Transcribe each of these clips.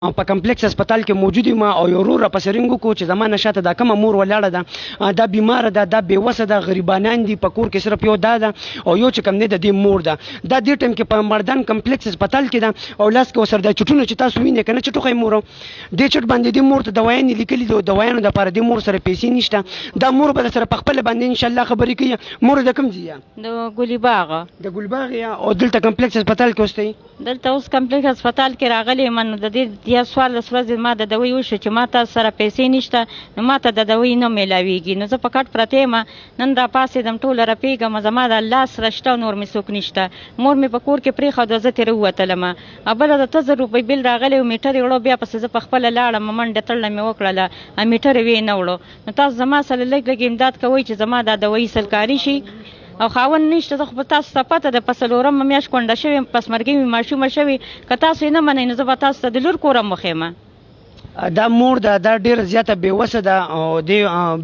په کمپلیکس هسپتال کې موجود یم او یو ورور راپسې رنګ وکړو چې زما نه شاته دا کومه مور ولاړه ده دا بیماره ده دا بېوسه ده غریبانان دي په کور کې صرف یو دا ده او یو چې کوم دی د دې مور ده دا دې ټایم کې په مردان کمپلیکس هسپتال کې ده او لاس کې ورسره دا چټونه چې تاسو وینئ که نه چټوښی مور دې چټ باندې دې مور ته دوايانې لیکلي دي او دوايانو دپاره دې مور سره پیسې نشته دا مور به درسره په خپله باندې انشاءالله خبرې کوي. مور د کوم ځای یه؟ د ګلباغ. د ګلباغ یا او دلته کمپلیکس هسپتال کې اوسئ؟ دلته اوس کمپلیکس هسپتال کې راغلی یم نو د دې یا 14 ورځې ما د دوی وشو چې ما ته سره پیسې نشته نو ما ته د دوی نه میلاویږي نو زه په کټ پرته یم نن راپاڅېدم ټوله رپېږم زما د لاس رشته نور مې څوک نشته مور مې په کور کې پرېښوده زه ترې ووتلم او بله د 1000 روپۍ بل راغلی و میټر یې وړو بیا پسې زه په خپله لاړم منډه تړله مې وکړله او میټر یې ویې نه وړو نو تاسو زما سره لږ لږ امداد کوئ چې زما دا دوی سلکاري شي او خاوند نشته زه خو په تاسو ته پته ده په 4مه میاشت کونډه شوې یم پسمرګۍ مې ماشومه شوې که تاسو یې نه منئ نو زه به تاسو ته د لور کوره مخیم. دا مور ده دا ډیره زیاته بېوسه ده او د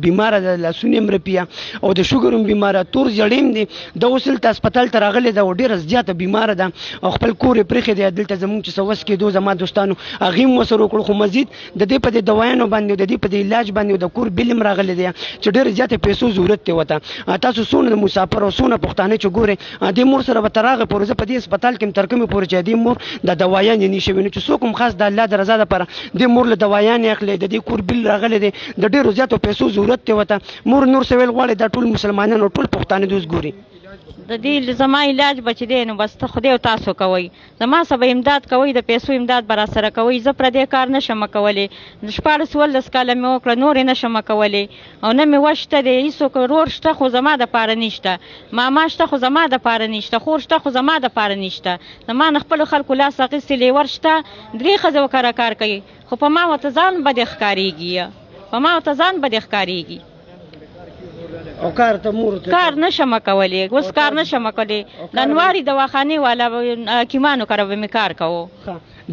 بیماره ده لاسونه یې مرپیه او د شوګر هم بیماره تور زړی دی د اوس دلته هسپتال ته راغلی ده او ډیره زیاته بیماره ده او خپل کور یې پرېښی دی دلته زموږ چې څه وس کېدو زما دوستانو هغې هم ورسره وکړو خو مزید د دې په دې دوایانو باندې د دې په دې علاج باندې د کور بل هم راغلی دی چې ډېرې زیاتې پیسو ضرورت دی ورته تاسو څونه د مسافر او څونه پښتانه چې ګورئ دې مور سره به تر هغې پورې زه په دې هسپتال کې یم تر کومې پورې چې دې مور د دوایانې نه شوي نو چې څوک هم خاص د الله د رضا دپاره دې مور له دوایانې اخلي د دې کور بل راغلی دی د ډېرو زیاتو پیسو ضرورت دی ورته مور نور څه ویل غواړي دا ټول مسلمانان او ټول پښتانه دوی اوس ګوري د دې زما علاج به چې دی نو بس ته خدای او تاسو کوئ زما سره به امداد کوئ د پیسو امداد به راسره کوئ زه پردی کار نشم کولی د 14 کاله مې وکړه نور یې نشم کولی او نه مې وس شته دی هېڅوک ورور شته خو زما دپاره نشته ماما شته خو زما دپاره نشته خور شته خو زما دپاره نشته زما نه خپلو خلکو لاس اخیستې لیور شته 3 ښځې وکره کار کوي خو په ما ورته ځان بدې ښکارېږي په ما ورته ځان بدې ښکارېږي او کار ته مور کار نشم کولی اوس کار نشم کولی د انواري دواخانې والا حکیمانو کره به مې کار کوو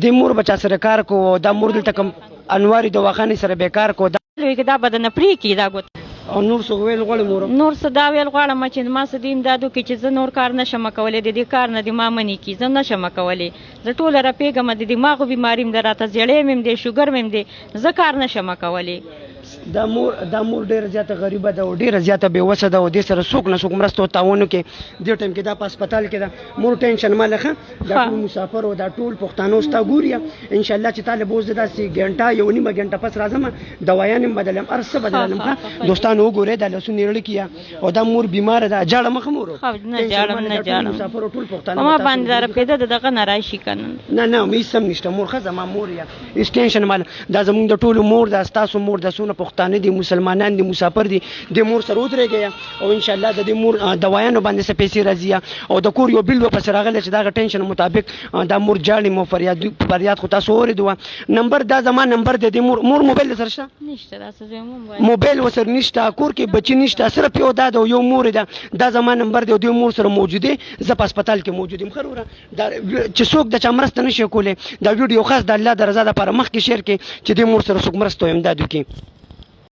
دې مور به چا سره کار کوو دا مور دلته کوم انواري دواخانې سره به کار کوو دا به درنه پرېږدي دا ګوت او نور څه ویل غواړې مور نور څه دا ویل غواړم چې ما څه دې امداد وکړي چې زه نور کار نشم کولی د دې کار نه دې ما منې کړي زه نشم کولی زه ټوله رپېږم د دماغو بیماري م ده راته زیړی مې م دی شوګر مې م دی زه کار نشم کولی دا مور ډیره زیاته غریبه ده او ډیره زیاته بېوسه ده او دې سره څوک نه څوک مرسته او تعاون وکړي دې ټایم کې دا په هسپتال کې ده مور ټینشن مه لخه دا ټول مسافر او دا ټول پښتانه ستا ګوري انشاءالله چې تا له به اوس زه داسې ګنټه یو نیمه ګنټه پس راځم دوایان هم بدلم هر څه بدلم ښه دوستانو وګورئ دا لاسونه یې رړه کړي او دا مور بیماره ده جاړه مخه مور نه جاړم مسافر او ټول پښتانه ما باندې دا رپېده د دغه نه راشي که نه هېڅ هم نشته مور ښه زما مور یا هېڅ ټینشن مال دا زموږ د ټولو مور ده ستاسو مور ده څونه پښتانه دي مسلمانان دي مسافر دي د مور سره ودرېږئ او انشاءالله د دې مور دوایانو باندې څه پیسې راځي او د کور یو بل ورپسې راغلی چې دغه ټینشن مطابق دا مور جاړي مو فریاد خو تاسو اورېدو نمبر دا زما نمبر دی د مور موبایل سره شته نشته دا موبایل ورسره نشته کور کې بچي نشته صرف یو دا ده یو مور ده دا زما نمبر دی او د مور سره موجود دی زه په هسپتال کې موجود یم ښه وروره چې څوک د چا مرسته نشي کولی دا ویډیو خاص د الله د رضا دپاره مخکې شیر کړي چې د مور سره څوک مرسته او امداد وکړي.